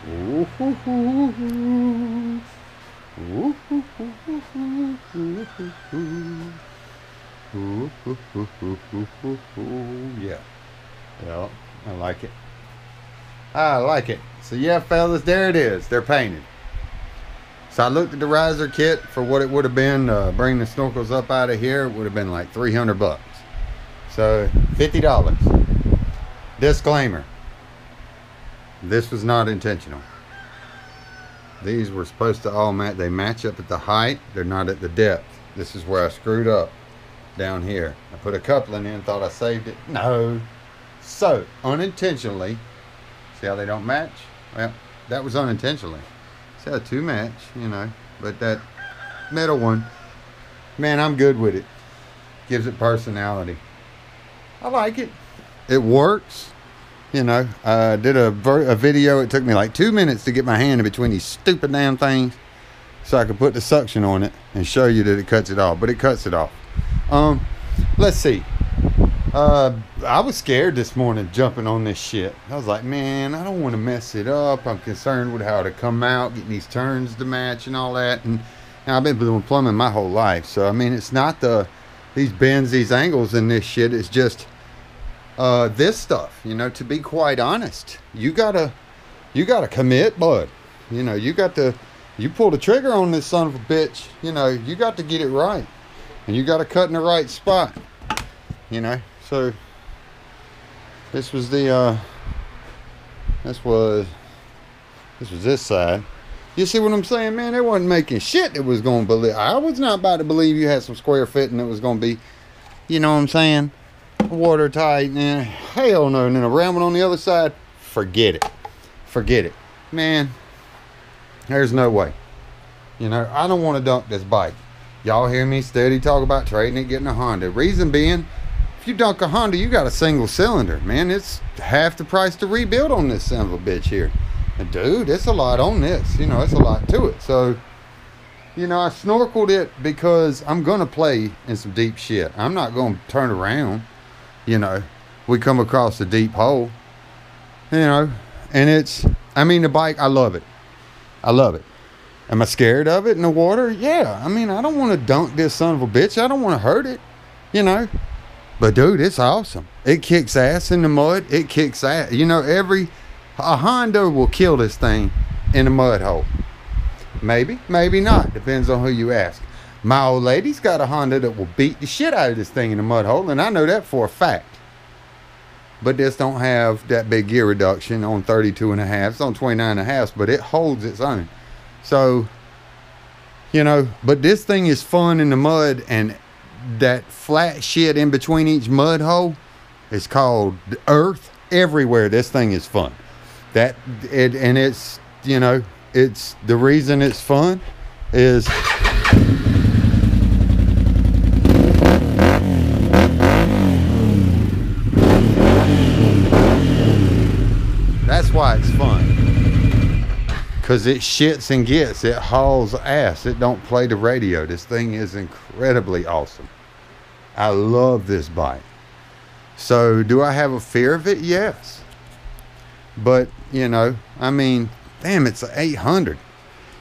Ooh, hoo, hoo, hoo. Ooh, hoo, hoo, hoo, hoo. Ooh, hoo, hoo. Ooh, hoo, hoo, hoo, hoo, hoo, hoo. Yeah. Yeah, I like it. I like it. So yeah, fellas, there it is. They're painted. So I looked at the riser kit for what it would have been to bring the snorkels up out of here. It would have been like 300 bucks. So $50. Disclaimer. This was not intentional. These were supposed to all match. They match up at the height. They're not at the depth. This is where I screwed up down here. I put a coupling in, thought I saved it. No. So unintentionally, see how they don't match? Well, that was unintentionally. See how two match, you know. But that middle one, man, I'm good with it. Gives it personality. I like it. It works. You know, I did a video. It took me like 2 minutes to get my hand in between these stupid damn things so I could put the suction on it and show you that it cuts it off. But it cuts it off. Let's see. I was scared this morning jumping on this shit. I was like, man, I don't want to mess it up. I'm concerned with how to come out, getting these turns to match and all that. And I've been doing plumbing my whole life. So, I mean, it's not these bends, these angles and this shit. It's just this stuff, you know, to be quite honest. You gotta commit, bud. You know, you pull the trigger on this son of a bitch, you know, you got to get it right. And you got to cut in the right spot, you know. So this was this side. You see what I'm saying, man? They wasn't making shit that was going to believe. I was not about to believe you had some square fit and it was going to be, you know what I'm saying, watertight. And hell no. And then a round one on the other side, forget it, man. There's no way. You know, I don't want to dunk this bike. Y'all hear me steady talk about trading it, getting a Honda. Reason being, if you dunk a Honda, you got a single cylinder. Man, it's half the price to rebuild on this son of a bitch here. And dude, it's a lot on this. You know, it's a lot to it. So, you know, I snorkeled it because I'm going to play in some deep shit. I'm not going to turn around. You know, we come across a deep hole. You know, and I mean, the bike, I love it. I love it. Am I scared of it in the water? Yeah. I mean, I don't want to dunk this son of a bitch. I don't want to hurt it, you know. But, dude, it's awesome. It kicks ass in the mud. It kicks ass. You know, a Honda will kill this thing in a mud hole. Maybe, maybe not. Depends on who you ask. My old lady's got a Honda that will beat the shit out of this thing in a mud hole, and I know that for a fact. But this don't have that big gear reduction on 32 and a half. It's on 29 and a half, but it holds its own. So, you know, but this thing is fun in the mud, and that flat shit in between each mud hole is called earth. Everywhere this thing is fun. And it's, you know, it's the reason it's fun is that's why it's fun. Because it shits and gets. It hauls ass. It don't play the radio. This thing is incredibly awesome. I love this bike. So, do I have a fear of it? Yes. But, you know, I mean, damn, it's an 800.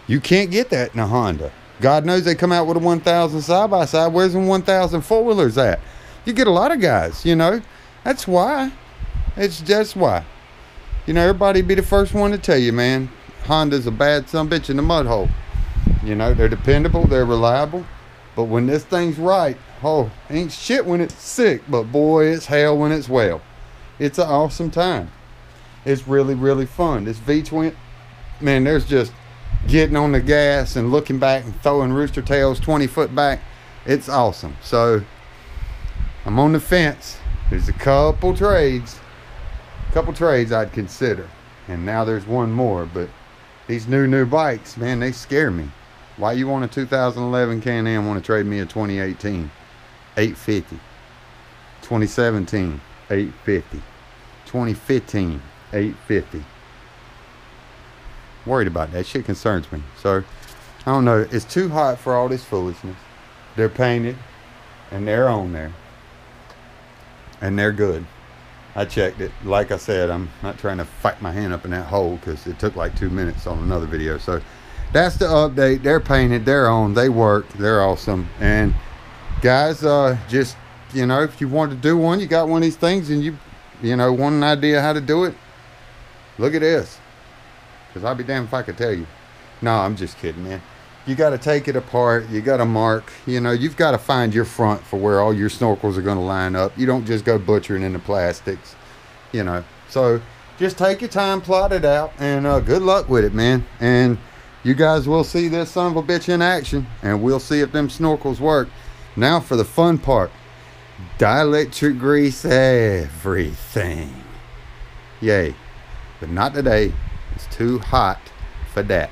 You can't get that in a Honda. God knows they come out with a 1000 side-by-side. Where's the 1000 four-wheelers at? You get a lot of guys, you know. That's why. It's just why. You know, everybody be the first one to tell you, man, Honda's a bad sumbitch in the mud hole. You know, they're dependable, they're reliable. But when this thing's right, oh, ain't shit when it's sick, but boy, it's hell when it's well. It's an awesome time. It's really, really fun. This V-twin, man, there's just getting on the gas and looking back and throwing rooster tails 20 foot back. It's awesome. So, I'm on the fence. There's a couple trades I'd consider. And now there's one more, but these new bikes, man, they scare me. Why you want a 2011 Can-Am want to trade me a 2018? $850. 2017, $850. 2015, $850. Worried about that shit, concerns me. So I don't know, it's too hot for all this foolishness. They're painted and they're on there and they're good. I checked it. Like I said, I'm not trying to fight my hand up in that hole because it took like 2 minutes on another video. So that's the update. They're painted, they're on, they work, they're awesome. And guys, just, you know, if you want to do one, you got one of these things and you know, want an idea how to do it, look at this. Because I'll be damned if I could tell you. No, I'm just kidding, man. You got to take it apart. You got to mark. You know, you've got to find your front for where all your snorkels are going to line up. You don't just go butchering into plastics, you know. So just take your time, plot it out, and good luck with it, man. And you guys will see this son of a bitch in action, and we'll see if them snorkels work. Now for the fun part. Dielectric grease everything. Yay. But not today. It's too hot for that.